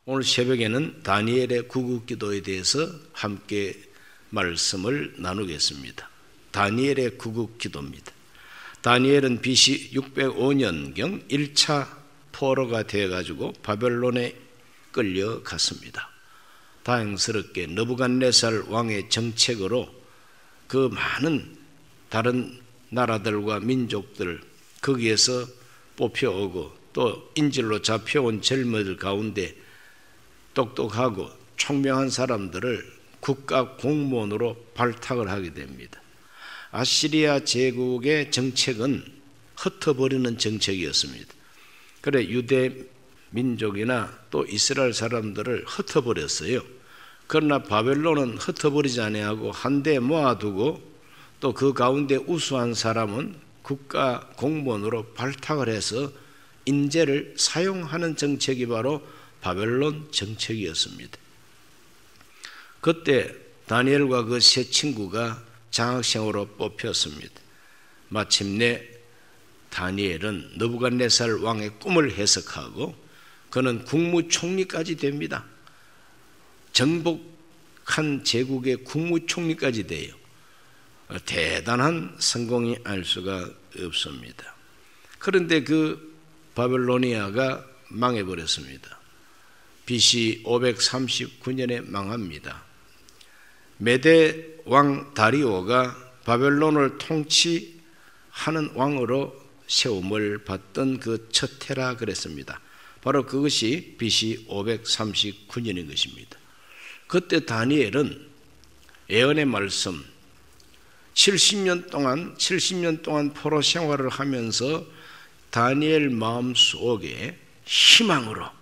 오늘 새벽에는 다니엘의 구국기도에 대해서 함께 말씀을 나누겠습니다. 다니엘의 구국기도입니다. 다니엘은 BC 605년경 1차 포로가 되어가지고 바벨론에 끌려갔습니다. 다행스럽게 느부갓네살 왕의 정책으로 그 많은 다른 나라들과 민족들 거기에서 뽑혀오고 또 인질로 잡혀온 젊은이들 가운데 똑똑하고 총명한 사람들을 국가 공무원으로 발탁을 하게 됩니다. 아시리아 제국의 정책은 흩어버리는 정책이었습니다. 그래 유대 민족이나 또 이스라엘 사람들을 흩어버렸어요. 그러나 바벨론은 흩어버리지 아니하고 한데 모아두고 또 그 가운데 우수한 사람은 국가 공무원으로 발탁을 해서 인재를 사용하는 정책이 바로 바벨론 정책이었습니다. 그때 다니엘과 그 세 친구가 장학생으로 뽑혔습니다. 마침내 다니엘은 느부갓네살 왕의 꿈을 해석하고 그는 국무총리까지 됩니다. 정복한 제국의 국무총리까지 돼요. 대단한 성공이 알 수가 없습니다. 그런데 그 바벨로니아가 망해버렸습니다. BC 539년에 망합니다. 메데 왕 다리오가 바벨론을 통치하는 왕으로 세움을 받던 그 첫 해라 그랬습니다. 바로 그것이 BC 539년인 것입니다. 그때 다니엘은 예언의 말씀 70년 동안 포로 생활을 하면서 다니엘 마음속에 희망으로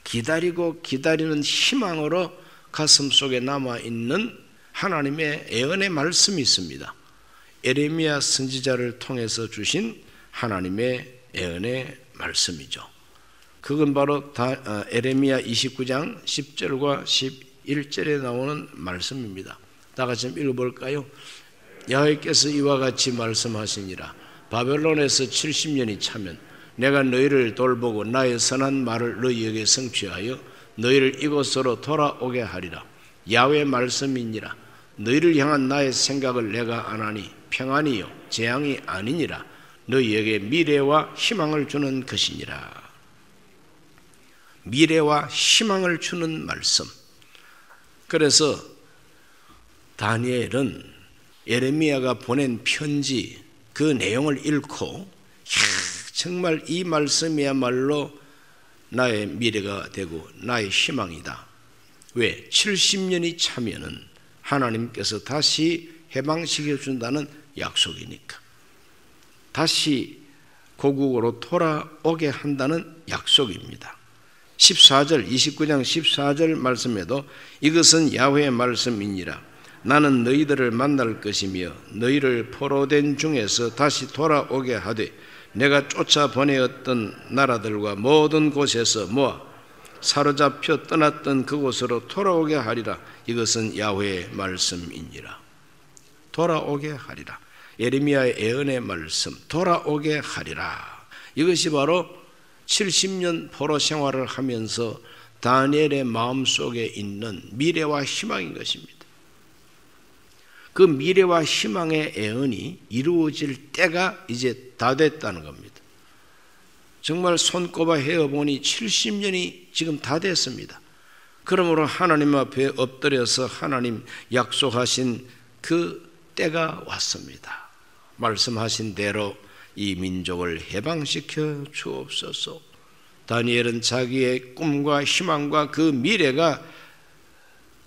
기다리는 희망으로 가슴속에 남아있는 하나님의 예언의 말씀이 있습니다. 에레미야 선지자를 통해서 주신 하나님의 예언의 말씀이죠. 그건 바로 에레미야 29장 10절과 11절에 나오는 말씀입니다. 다 같이 한번 읽어볼까요? 여호와께서 이와 같이 말씀하시니라. 바벨론에서 70년이 차면 내가 너희를 돌보고 나의 선한 말을 너희에게 성취하여 너희를 이곳으로 돌아오게 하리라. 야훼의 말씀이니라. 너희를 향한 나의 생각을 내가 아나니 평안이요 재앙이 아니니라. 너희에게 미래와 희망을 주는 것이니라. 미래와 희망을 주는 말씀. 그래서 다니엘은 예레미야가 보낸 편지 그 내용을 읽고 정말 이 말씀이야말로 나의 미래가 되고 나의 희망이다. 왜? 70년이 차면은 하나님께서 다시 해방시켜 준다는 약속이니까. 다시 고국으로 돌아오게 한다는 약속입니다. 29장 14절 말씀에도 이것은 야훼의 말씀이니라. 나는 너희들을 만날 것이며 너희를 포로된 중에서 다시 돌아오게 하되 내가 쫓아 보내었던 나라들과 모든 곳에서 모아 사로잡혀 떠났던 그곳으로 돌아오게 하리라. 이것은 야훼의 말씀이니라. 돌아오게 하리라. 예레미야의 예언의 말씀, 돌아오게 하리라. 이것이 바로 70년 포로 생활을 하면서 다니엘의 마음속에 있는 미래와 희망인 것입니다. 그 미래와 희망의 예언이 이루어질 때가 이제 다 됐다는 겁니다. 정말 손꼽아 헤어보니 70년이 지금 다 됐습니다. 그러므로 하나님 앞에 엎드려서 하나님 약속하신 그 때가 왔습니다. 말씀하신 대로 이 민족을 해방시켜 주옵소서. 다니엘은 자기의 꿈과 희망과 그 미래가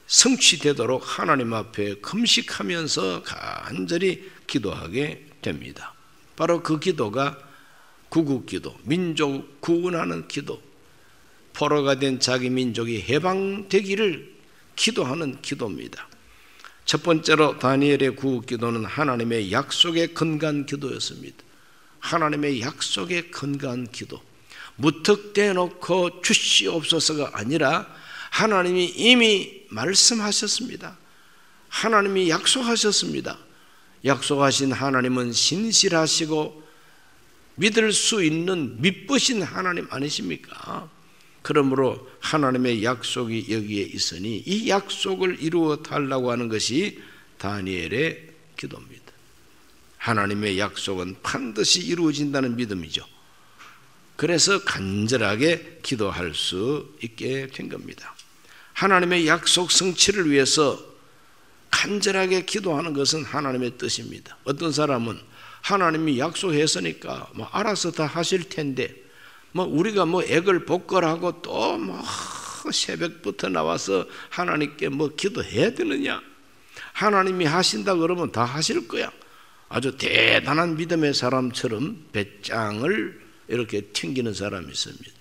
성취되도록 하나님 앞에 금식하면서 간절히 기도하게 됩니다. 바로 그 기도가 구국기도, 민족 구원하는 기도, 포로가 된 자기 민족이 해방되기를 기도하는 기도입니다. 첫 번째로 다니엘의 구국기도는 하나님의 약속에 근거한 기도였습니다. 하나님의 약속에 근거한 기도, 무턱대어 놓고 주시옵소서가 아니라 하나님이 이미 말씀하셨습니다. 하나님이 약속하셨습니다. 약속하신 하나님은 신실하시고 믿을 수 있는 믿으신 하나님 아니십니까? 그러므로 하나님의 약속이 여기에 있으니 이 약속을 이루어 달라고 하는 것이 다니엘의 기도입니다. 하나님의 약속은 반드시 이루어진다는 믿음이죠. 그래서 간절하게 기도할 수 있게 된 겁니다. 하나님의 약속 성취를 위해서 간절하게 기도하는 것은 하나님의 뜻입니다. 어떤 사람은 하나님이 약속했으니까 알아서 다 하실 텐데 우리가 액을 복걸하고 또 새벽부터 나와서 하나님께 기도해야 되느냐? 하나님이 하신다 그러면 다 하실 거야. 아주 대단한 믿음의 사람처럼 배짱을 이렇게 튕기는 사람이 있습니다.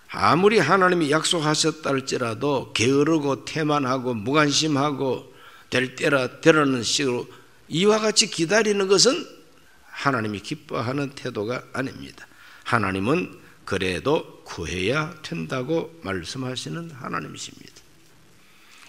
아무리 하나님이 약속하셨다 할지라도 게으르고 태만하고 무관심하고 될 때라 되라는 식으로 이와 같이 기다리는 것은 하나님이 기뻐하는 태도가 아닙니다. 하나님은 그래도 구해야 된다고 말씀하시는 하나님이십니다.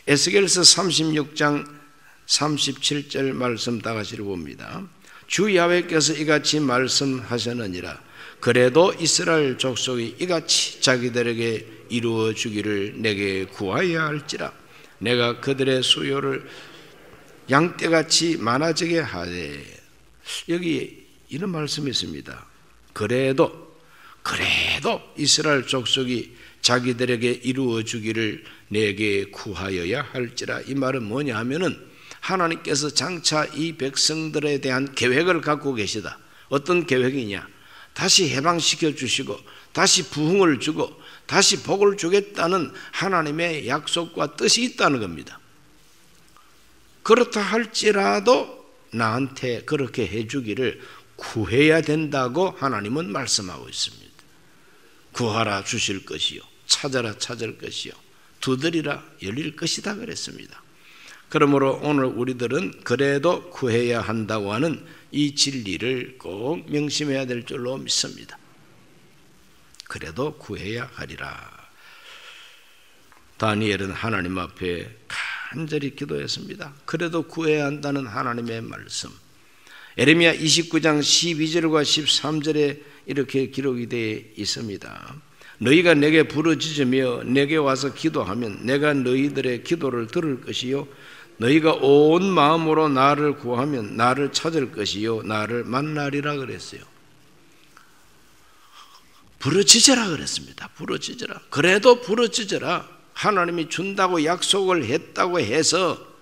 에스겔서 36장 37절 말씀 다 같이 봅니다. 주 야훼께서 이같이 말씀하셨느니라. 그래도 이스라엘 족속이 이같이 자기들에게 이루어 주기를 내게 구하여야 할지라. 내가 그들의 수요를 양떼같이 많아지게 하되. 여기 이런 말씀이 있습니다. 그래도 이스라엘 족속이 자기들에게 이루어 주기를 내게 구하여야 할지라. 이 말은 뭐냐 하면은 하나님께서 장차 이 백성들에 대한 계획을 갖고 계시다. 어떤 계획이냐? 다시 해방시켜 주시고 다시 부흥을 주고 다시 복을 주겠다는 하나님의 약속과 뜻이 있다는 겁니다. 그렇다 할지라도 나한테 그렇게 해주기를 구해야 된다고 하나님은 말씀하고 있습니다. 구하라 주실 것이요, 찾아라 찾을 것이요, 두드리라 열릴 것이다 그랬습니다. 그러므로 오늘 우리들은 그래도 구해야 한다고 하는 이 진리를 꼭 명심해야 될 줄로 믿습니다. 그래도 구해야 하리라. 다니엘은 하나님 앞에 간절히 기도했습니다. 그래도 구해야 한다는 하나님의 말씀. 예레미야 29장 12절과 13절에 이렇게 기록이 되어 있습니다. 너희가 내게 부르짖으며 내게 와서 기도하면 내가 너희들의 기도를 들을 것이요 너희가 온 마음으로 나를 구하면 나를 찾을 것이요 나를 만나리라 그랬어요. 부르짖으라 그랬습니다. 부르짖으라. 그래도 부르짖으라. 하나님이 준다고 약속을 했다고 해서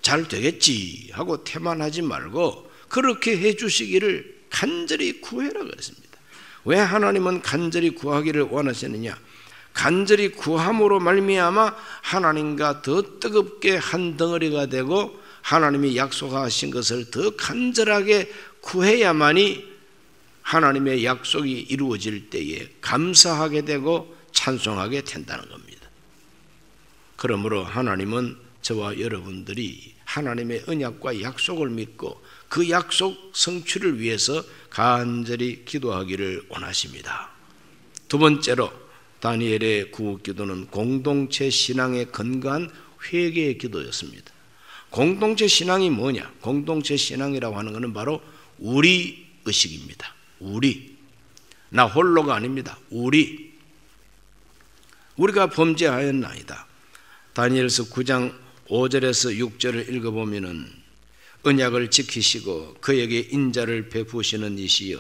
잘 되겠지 하고 태만하지 말고 그렇게 해주시기를 간절히 구해라 그랬습니다. 왜 하나님은 간절히 구하기를 원하시느냐? 간절히 구함으로 말미암아 하나님과 더 뜨겁게 한 덩어리가 되고 하나님이 약속하신 것을 더 간절하게 구해야만이 하나님의 약속이 이루어질 때에 감사하게 되고 찬송하게 된다는 겁니다. 그러므로 하나님은 저와 여러분들이 하나님의 언약과 약속을 믿고 그 약속 성취를 위해서 간절히 기도하기를 원하십니다. 두 번째로 다니엘의 구국기도는 공동체 신앙에 근거한 회개의 기도였습니다. 공동체 신앙이 뭐냐? 공동체 신앙이라고 하는 것은 바로 우리 의식입니다. 우리. 나 홀로가 아닙니다. 우리가 범죄하였나이다. 다니엘서 9장 5절에서 6절을 읽어보면은 언약을 지키시고 그에게 인자를 베푸시는 이시여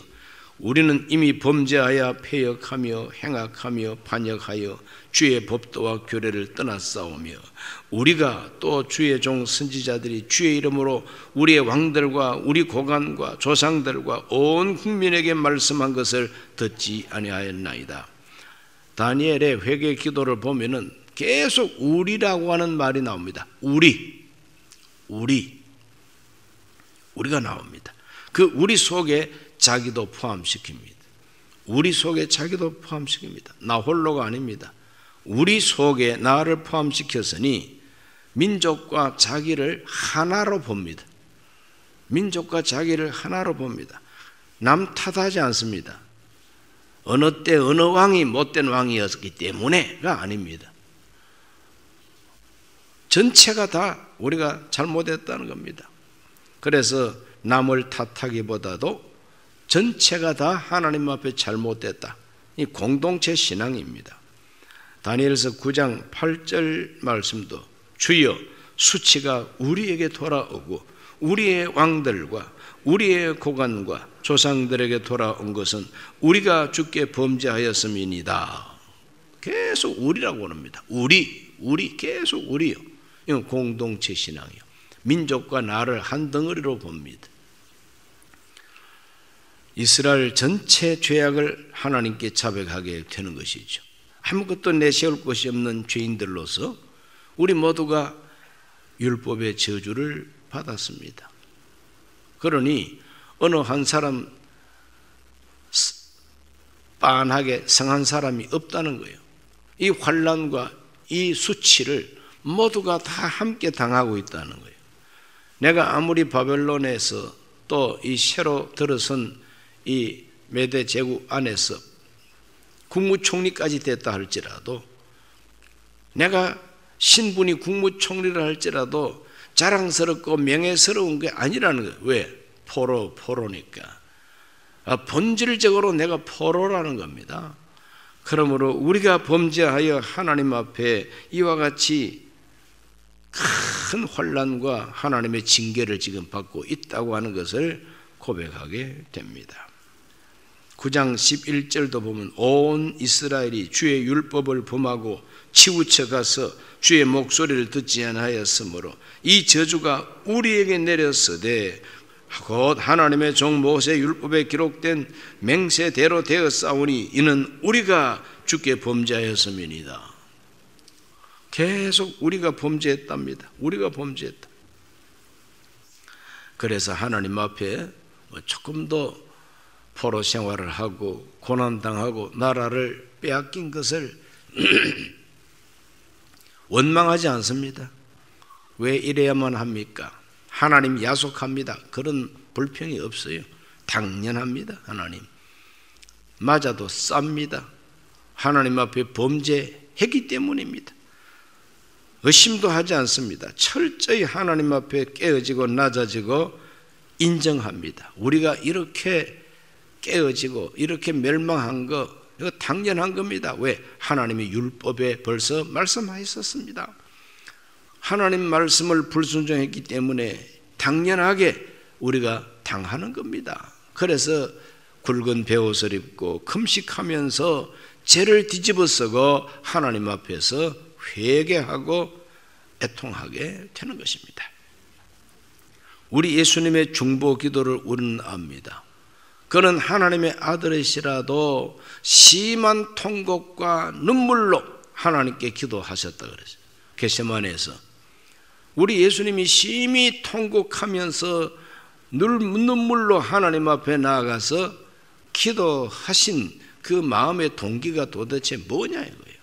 우리는 이미 범죄하여 패역하며 행악하며 반역하여 주의 법도와 규례를 떠났사오며 우리가 또 주의 종 선지자들이 주의 이름으로 우리의 왕들과 우리 고관과 조상들과 온 국민에게 말씀한 것을 듣지 아니하였나이다. 다니엘의 회개 기도를 보면은 계속 우리라고 하는 말이 나옵니다. 우리가 나옵니다. 그 우리 속에 자기도 포함시킵니다. 우리 속에 자기도 포함시킵니다. 나 홀로가 아닙니다. 우리 속에 나를 포함시켰으니 민족과 자기를 하나로 봅니다. 민족과 자기를 하나로 봅니다. 남 탓하지 않습니다. 어느 때 어느 왕이 못된 왕이었기 때문에가 아닙니다. 전체가 다 우리가 잘못했다는 겁니다. 그래서 남을 탓하기보다도 전체가 다 하나님 앞에 잘못됐다. 이 공동체 신앙입니다. 다니엘서 9장 8절 말씀도 주여 수치가 우리에게 돌아오고 우리의 왕들과 우리의 고관과 조상들에게 돌아온 것은 우리가 주께 범죄하였음이니이다. 계속 우리라고 합니다. 우리 계속 우리요. 이건 공동체 신앙이요. 민족과 나를 한 덩어리로 봅니다. 이스라엘 전체 죄악을 하나님께 자백하게 되는 것이죠. 아무것도 내세울 것이 없는 죄인들로서 우리 모두가 율법의 저주를 받았습니다. 그러니 어느 한 사람 빤하게 성한 사람이 없다는 거예요. 이 환난과 이 수치를 모두가 다 함께 당하고 있다는 거예요. 내가 아무리 바벨론에서 또 이 새로 들어선 이 메대 제국 안에서 국무총리까지 됐다 할지라도, 내가 신분이 국무총리를 할지라도 자랑스럽고 명예스러운 게 아니라는 거예요. 왜? 포로니까. 본질적으로 내가 포로라는 겁니다. 그러므로 우리가 범죄하여 하나님 앞에 이와 같이 큰 환난과 하나님의 징계를 지금 받고 있다고 하는 것을 고백하게 됩니다. 9장 11절도 보면 온 이스라엘이 주의 율법을 범하고 치우쳐 가서 주의 목소리를 듣지 아니하였으므로 이 저주가 우리에게 내렸으되 곧 하나님의 종 모세의 율법에 기록된 맹세대로 되었사오니 이는 우리가 주께 범죄하였음이니이다. 계속 우리가 범죄했답니다. 우리가 범죄했다. 그래서 하나님 앞에 조금 더 포로 생활을 하고 고난당하고 나라를 빼앗긴 것을 원망하지 않습니다. 왜 이래야만 합니까? 하나님 야속합니다. 그런 불평이 없어요. 당연합니다. 하나님 맞아도 쌉니다. 하나님 앞에 범죄했기 때문입니다. 의심도 하지 않습니다. 철저히 하나님 앞에 깨어지고 낮아지고 인정합니다. 우리가 이렇게 깨어지고 이렇게 멸망한 거 이거 당연한 겁니다. 왜? 하나님의 율법에 벌써 말씀하셨습니다. 하나님 말씀을 불순종했기 때문에 당연하게 우리가 당하는 겁니다. 그래서 굵은 베옷을 입고 금식하면서 죄를 뒤집어쓰고 하나님 앞에서 회개하고 애통하게 되는 것입니다. 우리 예수님의 중보 기도를 우리는 압니다. 그는 하나님의 아들이시라도 심한 통곡과 눈물로 하나님께 기도하셨다 그랬어요. 겟세마네에서 우리 예수님이 심히 통곡하면서 눈물로 하나님 앞에 나아가서 기도하신 그 마음의 동기가 도대체 뭐냐 이거예요.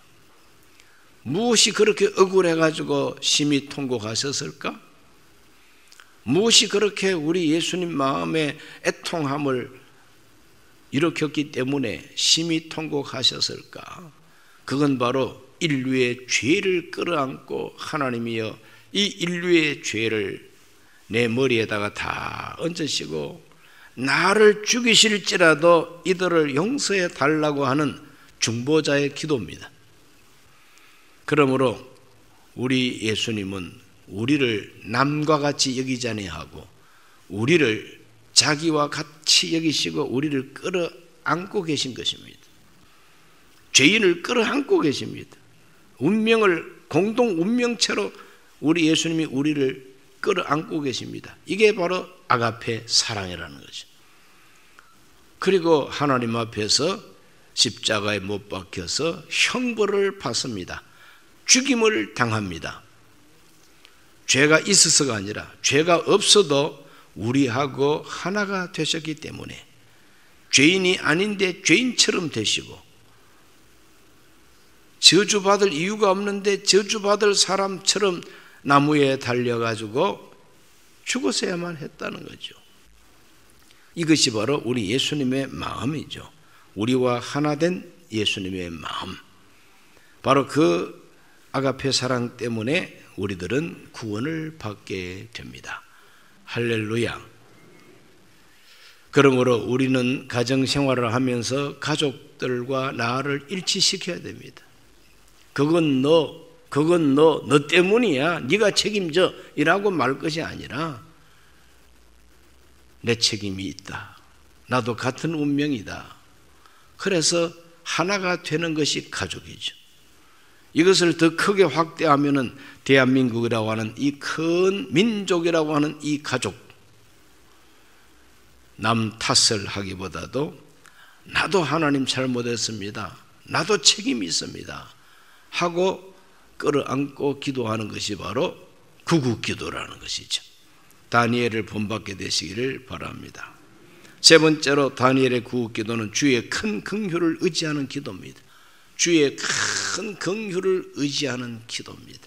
무엇이 그렇게 억울해가지고 심히 통곡하셨을까? 무엇이 그렇게 우리 예수님 마음에 애통함을 일으켰기 때문에 심히 통곡하셨을까? 그건 바로 인류의 죄를 끌어안고 하나님이여 이 인류의 죄를 내 머리에다가 다 얹으시고 나를 죽이실지라도 이들을 용서해 달라고 하는 중보자의 기도입니다. 그러므로 우리 예수님은 우리를 남과 같이 여기지 아니하고 우리를 자기와 같이 여기시고 우리를 끌어안고 계신 것입니다. 죄인을 끌어안고 계십니다. 운명을 공동 운명체로 우리 예수님이 우리를 끌어안고 계십니다. 이게 바로 아가페 사랑이라는 거죠. 그리고 하나님 앞에서 십자가에 못 박혀서 형벌을 받습니다. 죽임을 당합니다. 죄가 있어서가 아니라 죄가 없어도 우리하고 하나가 되셨기 때문에 죄인이 아닌데 죄인처럼 되시고 저주받을 이유가 없는데 저주받을 사람처럼 나무에 달려가지고 죽었어야만 했다는 거죠. 이것이 바로 우리 예수님의 마음이죠. 우리와 하나 된 예수님의 마음. 바로 그 아가페 사랑 때문에 우리들은 구원을 받게 됩니다. 할렐루야. 그러므로 우리는 가정생활을 하면서 가족들과 나를 일치시켜야 됩니다. 그건 너 때문이야. 네가 책임져. 이라고 말 것이 아니라 내 책임이 있다. 나도 같은 운명이다. 그래서 하나가 되는 것이 가족이죠. 이것을 더 크게 확대하면은 대한민국이라고 하는 이 큰 민족이라고 하는 이 가족, 남 탓을 하기보다도 나도 하나님 잘못했습니다. 나도 책임이 있습니다. 하고 끌어안고 기도하는 것이 바로 구국기도라는 것이죠. 다니엘을 본받게 되시기를 바랍니다. 세 번째로 다니엘의 구국기도는 주의 큰 긍휼을 의지하는 기도입니다. 주의 큰 긍휼을 의지하는 기도입니다.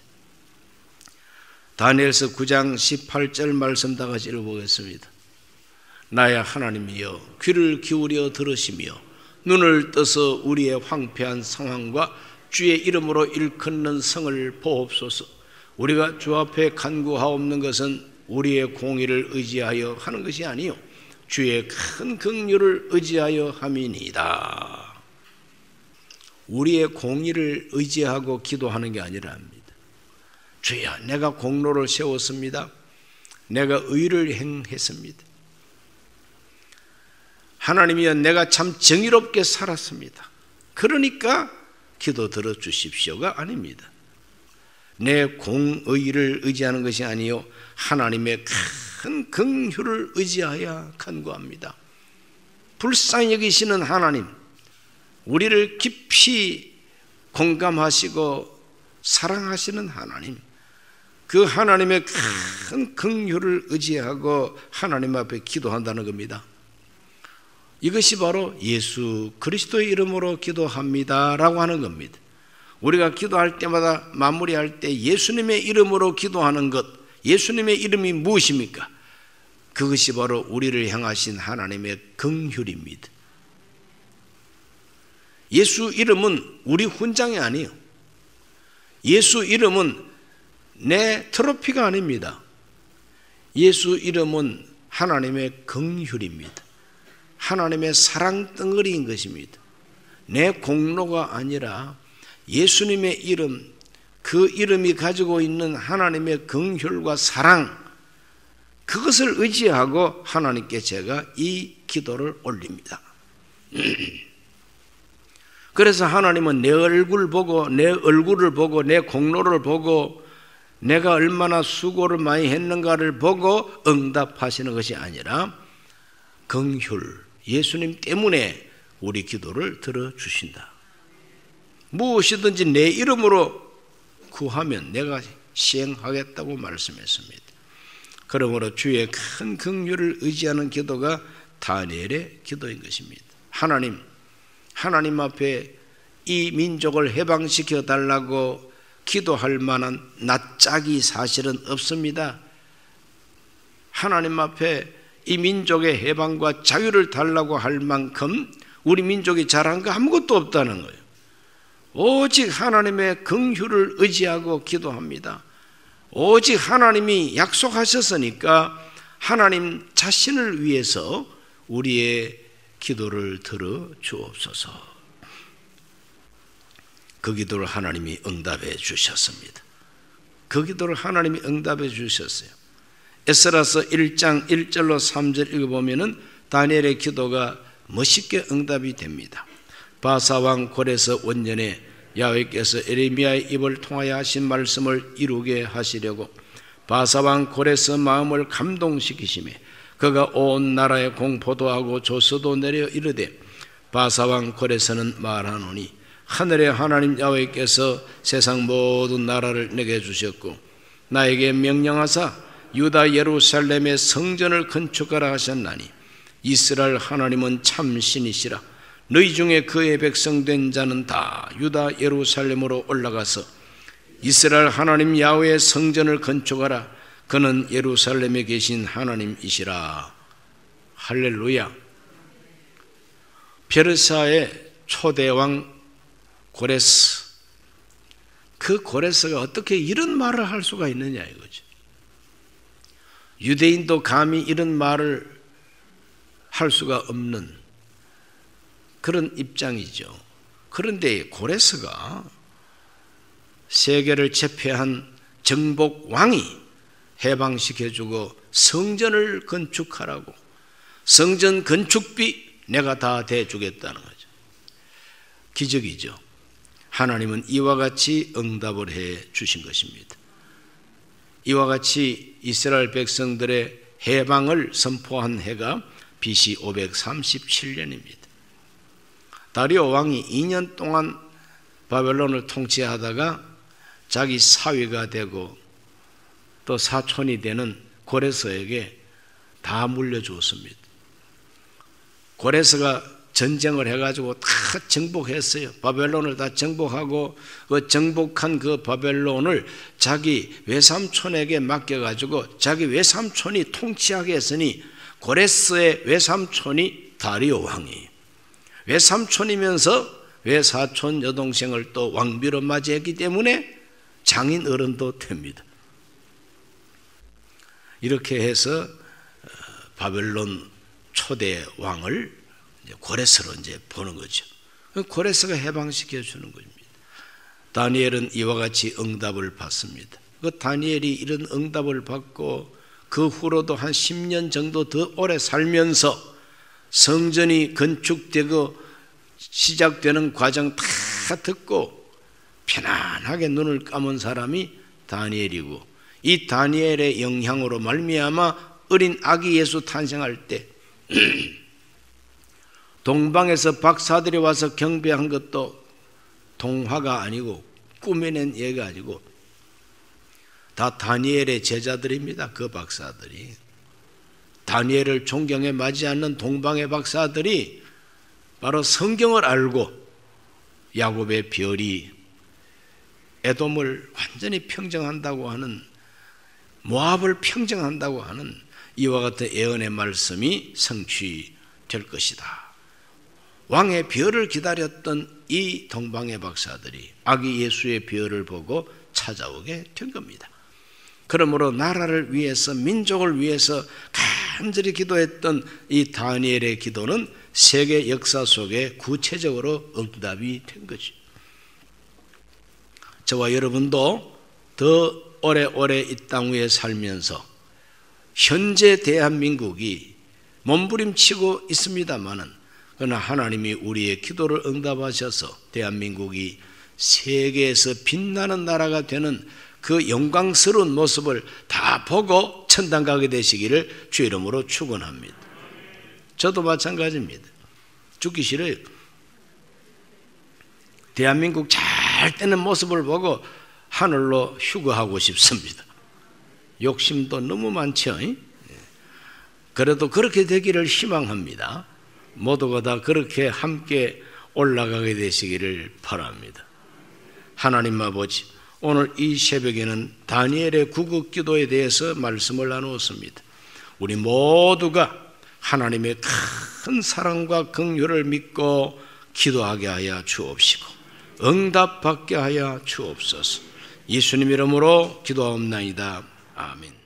다니엘서 9장 18절 말씀 다 같이 읽어보겠습니다. 나의 하나님이여 귀를 기울여 들으시며 눈을 떠서 우리의 황폐한 상황과 주의 이름으로 일컫는 성을 보옵소서. 우리가 주 앞에 간구하옵는 것은 우리의 공의를 의지하여 하는 것이 아니요 주의 큰 긍휼을 의지하여 함이니이다. 우리의 공의를 의지하고 기도하는 게 아니라 합니다. 주여, 내가 공로를 세웠습니다. 내가 의를 행했습니다. 하나님이여, 내가 참 정의롭게 살았습니다. 그러니까 기도 들어주십시오가 아닙니다. 내 공의를 의지하는 것이 아니요 하나님의 큰 긍휼을 의지하여 간구합니다. 불쌍히 여기시는 하나님, 우리를 깊이 공감하시고 사랑하시는 하나님, 그 하나님의 큰 긍휼을 의지하고 하나님 앞에 기도한다는 겁니다. 이것이 바로 예수 그리스도의 이름으로 기도합니다 라고 하는 겁니다. 우리가 기도할 때마다 마무리할 때 예수님의 이름으로 기도하는 것, 예수님의 이름이 무엇입니까? 그것이 바로 우리를 향하신 하나님의 긍휼입니다. 예수 이름은 우리 훈장이 아니에요. 예수 이름은 내 트로피가 아닙니다. 예수 이름은 하나님의 긍휼입니다. 하나님의 사랑 덩어리인 것입니다. 내 공로가 아니라 예수님의 이름, 그 이름이 가지고 있는 하나님의 긍휼과 사랑, 그것을 의지하고 하나님께 제가 이 기도를 올립니다. 그래서 하나님은 내 얼굴을 보고 내 공로를 보고 내가 얼마나 수고를 많이 했는가를 보고 응답하시는 것이 아니라 긍휼, 예수님 때문에 우리 기도를 들어주신다. 무엇이든지 내 이름으로 구하면 내가 시행하겠다고 말씀했습니다. 그러므로 주의 큰 긍휼을 의지하는 기도가 다니엘의 기도인 것입니다. 하나님 앞에 이 민족을 해방시켜 달라고 기도할 만한 낯짝이 사실은 없습니다. 하나님 앞에 이 민족의 해방과 자유를 달라고 할 만큼 우리 민족이 잘한 거 아무것도 없다는 거예요. 오직 하나님의 긍휼을 의지하고 기도합니다. 오직 하나님이 약속하셨으니까 하나님 자신을 위해서 우리의 기도를 들어 주옵소서. 그 기도를 하나님이 응답해 주셨습니다. 그 기도를 하나님이 응답해 주셨어요. 에스라서 1장 1절로 3절 읽어보면 다니엘의 기도가 멋있게 응답이 됩니다. 바사왕 고레스 원년에 야훼께서 에레미야의 입을 통하여 하신 말씀을 이루게 하시려고 바사왕 고레스 마음을 감동시키시매 그가 온 나라에 공포도 하고 조서도 내려 이르되 바사왕 고레스는 말하노니 하늘의 하나님 야훼께서 세상 모든 나라를 내게 주셨고 나에게 명령하사 유다 예루살렘의 성전을 건축하라 하셨나니 이스라엘 하나님은 참 신이시라. 너희 중에 그의 백성 된 자는 다 유다 예루살렘으로 올라가서 이스라엘 하나님 야훼의 성전을 건축하라. 그는 예루살렘에 계신 하나님이시라. 할렐루야. 페르시아의 초대왕 고레스, 그 고레스가 어떻게 이런 말을 할 수가 있느냐 이거죠. 유대인도 감히 이런 말을 할 수가 없는 그런 입장이죠. 그런데 고레스가 세계를 제패한 정복 왕이 해방시켜주고 성전을 건축하라고, 성전 건축비 내가 다 대주겠다는 거죠. 기적이죠. 하나님은 이와 같이 응답을 해 주신 것입니다. 이와 같이 이스라엘 백성들의 해방을 선포한 해가 BC 537년입니다. 다리오 왕이 2년 동안 바벨론을 통치하다가 자기 사위가 되고 또 사촌이 되는 고레스에게 다 물려주었습니다. 고레스가 전쟁을 해가지고 다 정복했어요. 바벨론을 다 정복하고 그 정복한 그 바벨론을 자기 외삼촌에게 맡겨가지고 자기 외삼촌이 통치하게 했으니 고레스의 외삼촌이 다리오 왕이에요. 외삼촌이면서 외사촌 여동생을 또 왕비로 맞이했기 때문에 장인 어른도 됩니다. 이렇게 해서 바벨론 초대 왕을 고레스로 이제 보는 거죠. 고레스가 해방시켜 주는 겁니다. 다니엘은 이와 같이 응답을 받습니다. 그 다니엘이 이런 응답을 받고 그 후로도 한 10년 정도 더 오래 살면서 성전이 건축되고 시작되는 과정 다 듣고 편안하게 눈을 감은 사람이 다니엘이고, 이 다니엘의 영향으로 말미암아 어린 아기 예수 탄생할 때 동방에서 박사들이 와서 경배한 것도 동화가 아니고 꾸며낸 얘기가 아니고 다 다니엘의 제자들입니다. 그 박사들이 다니엘을 존경해 맞지 않는 동방의 박사들이 바로 성경을 알고 야곱의 별이 에돔을 완전히 평정한다고 하는, 모압을 평정한다고 하는 이와 같은 예언의 말씀이 성취될 것이다. 왕의 별을 기다렸던 이 동방의 박사들이 아기 예수의 별을 보고 찾아오게 된 겁니다. 그러므로 나라를 위해서, 민족을 위해서 간절히 기도했던 이 다니엘의 기도는 세계 역사 속에 구체적으로 응답이 된 거죠. 저와 여러분도 더 오래오래 이 땅 위에 살면서 현재 대한민국이 몸부림치고 있습니다마는, 그러나 하나님이 우리의 기도를 응답하셔서 대한민국이 세계에서 빛나는 나라가 되는 그 영광스러운 모습을 다 보고 천당 가게 되시기를 주 이름으로 축원합니다. 저도 마찬가지입니다. 죽기 싫어요. 대한민국 잘 되는 모습을 보고 하늘로 휴거하고 싶습니다. 욕심도 너무 많죠. 그래도 그렇게 되기를 희망합니다. 모두가 다 그렇게 함께 올라가게 되시기를 바랍니다. 하나님 아버지, 오늘 이 새벽에는 다니엘의 구국 기도에 대해서 말씀을 나누었습니다. 우리 모두가 하나님의 큰 사랑과 긍휼을 믿고 기도하게 하여 주옵시고 응답받게 하여 주옵소서. 예수님 이름으로 기도하옵나이다. 아멘.